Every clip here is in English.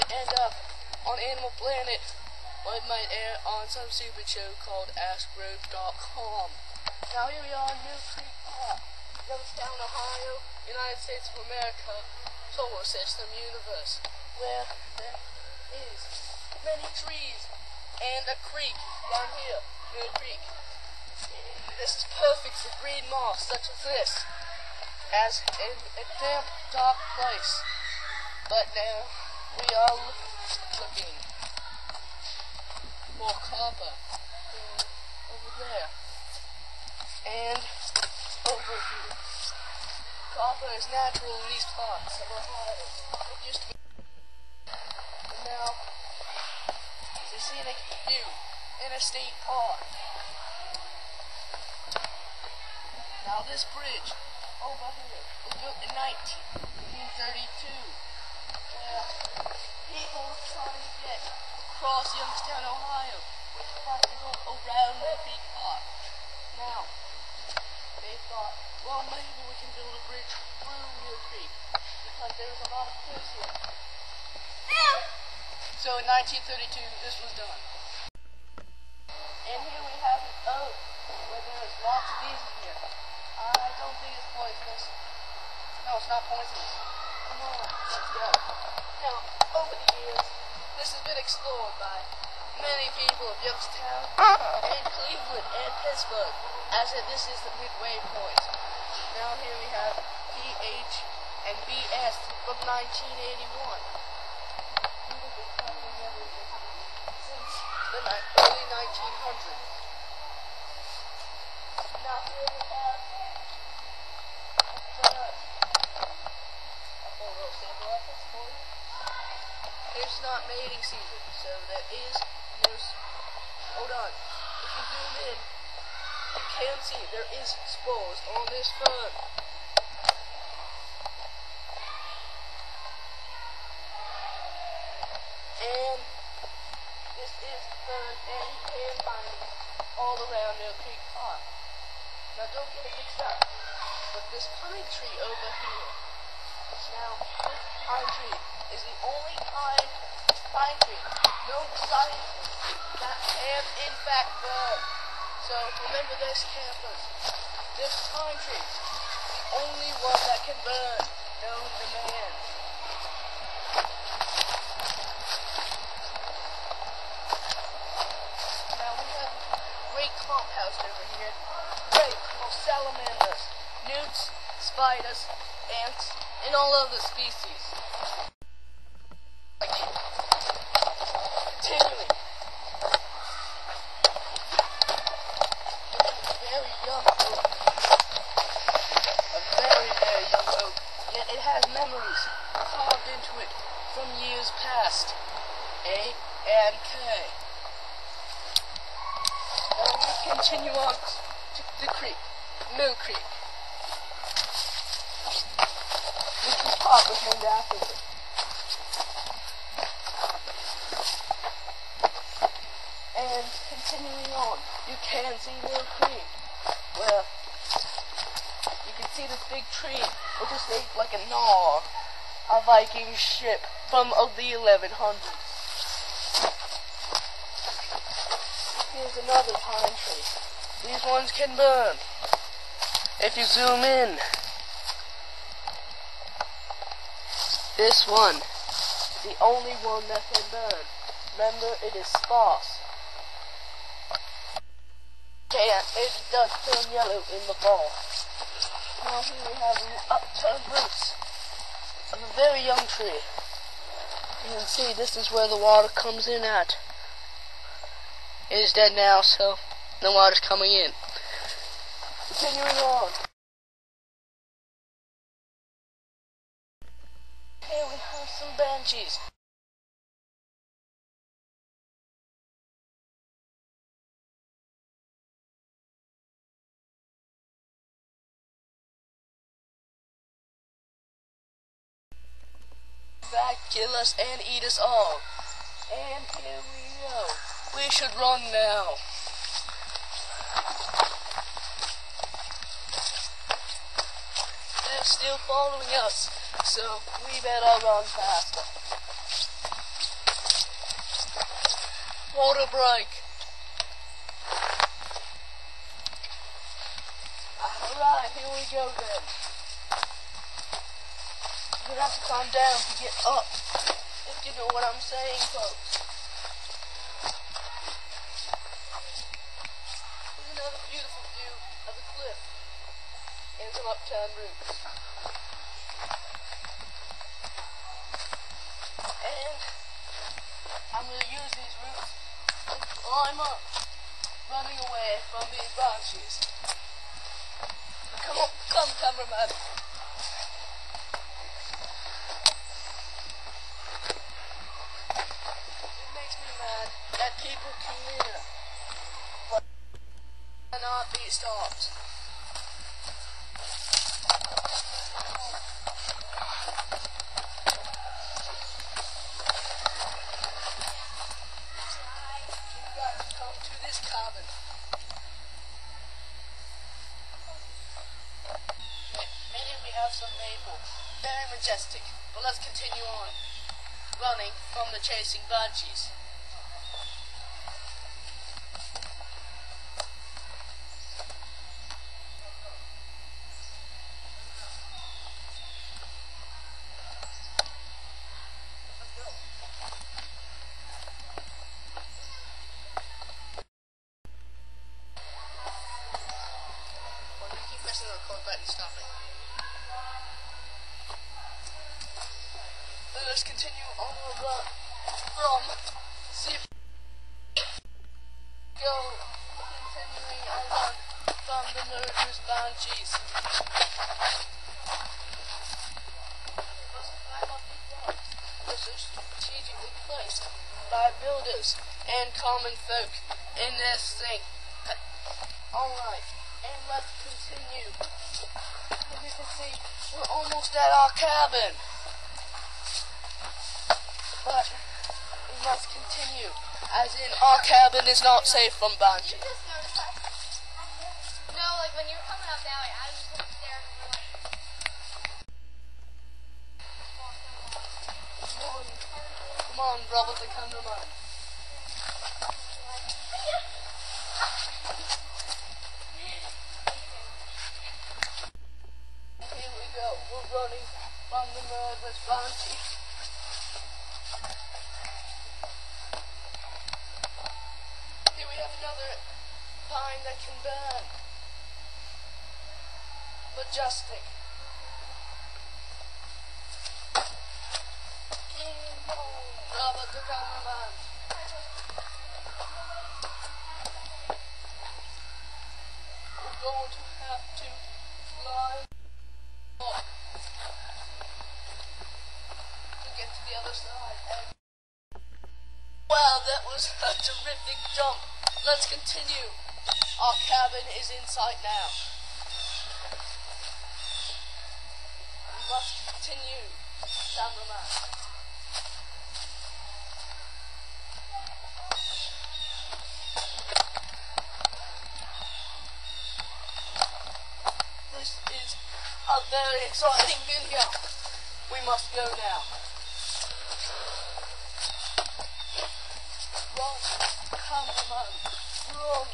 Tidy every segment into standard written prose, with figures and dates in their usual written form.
might end up on Animal Planet, or it might air on some stupid show called AskRoad.com. Now here we are in Mill Creek Park, Youngstown, Ohio, United States of America, solar system, universe, where there is many trees and a creek down here, Mill Creek. This is perfect for green moss such as this, as in a damp, dark place. But now we are looking for copper over there and over here. Copper is natural in these parts of Ohio. It used to be. And now it's a scenic view in a state park. Now this bridge over here was built in 1932, where people were trying to get across Youngstown, Ohio, which part to go around the Creek Park. Now, they thought, well, maybe we can build a bridge through Mill Creek, because there was a lot of fish here. So in 1932, this was done. And here we have an oak, where there's lots of bees in here. I don't think it's poisonous. No, it's not poisonous. Come on, let's go. Now, over the years, this has been explored by many people of Youngstown and Cleveland and Pittsburgh, as if this is the midway point. Now here we have PH and BS from 1981. We've been traveling everything since the early 1900s. Now here we have it's not mating season, so there is no. Hold on. If you zoom in, you can see there is spores on this fern. And this is fern, and you can find it all around Mill Creek Park. Now don't get it mixed up with this pine tree over here. Now, this pine tree is the only pine tree known to scientists that can in fact burn. So remember this, campers. This pine tree is the only one that can burn, known to man. Now we have a great compost over here. Great salamanders, newts, spiders, ants, and all other species. Continuing. A very young oak. A very, very young oak. Yet it has memories carved into it from years past. A and K. Now we continue on to the creek, Mill Creek. This park was named after it. And continuing on, you can see Mill Creek, where you can see this big tree, which is shaped like a gnaw, a Viking ship from the 1100s. Here's another pine tree. These ones can burn. If you zoom in, this one is the only one that can burn. Remember, it is sparse. And it does turn yellow in the fall. Now here we have the upturned roots of a very young tree. You can see this is where the water comes in at. It is dead now, so no water's coming in. Continuing on. Here we have some banshees. Back, kill us and eat us all. And here we go. We should run now. They're still following us, so we better run faster. water break. Alright, here we go then. You're gonna have to calm down to get up, if you know what I'm saying, folks. Here's another beautiful view of the cliff and some upturned roots. And I'm going to use these roots to climb up, running away from these branches. Come on, come, cameraman. It makes me mad that people can hear, but cannot be stopped. Cabin. And we have some maple. Very majestic. But let's continue on running from the chasing banshees. Pressing the record button, stopping. Let's continue on our run from zip. Go, continuing our run from the murderous banshees. Let's climb up these rocks, which are strategically placed by builders and common folk in this thing. Alright. And let's continue. As you can see, we're almost at our cabin. But we must continue, as in our cabin is not safe from banshees. You just noticed that? No, like when you were coming up that way, I was just there and we're like... Come on, brother, the cameraman. We're running from the murderous banshees. Here we have another pine that can burn. Majestic. Robert the cameraman. We're going to have to climb to get to the other side. Wow, that was a terrific jump. Let's continue. Our cabin is in sight now. We must continue, cameraman. This is a very exciting video. We must go now. Run, cameraman, run.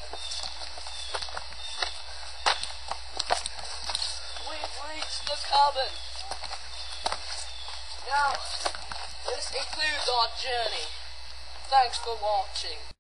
We've reached the cabin. Now, this concludes our journey. Thanks for watching.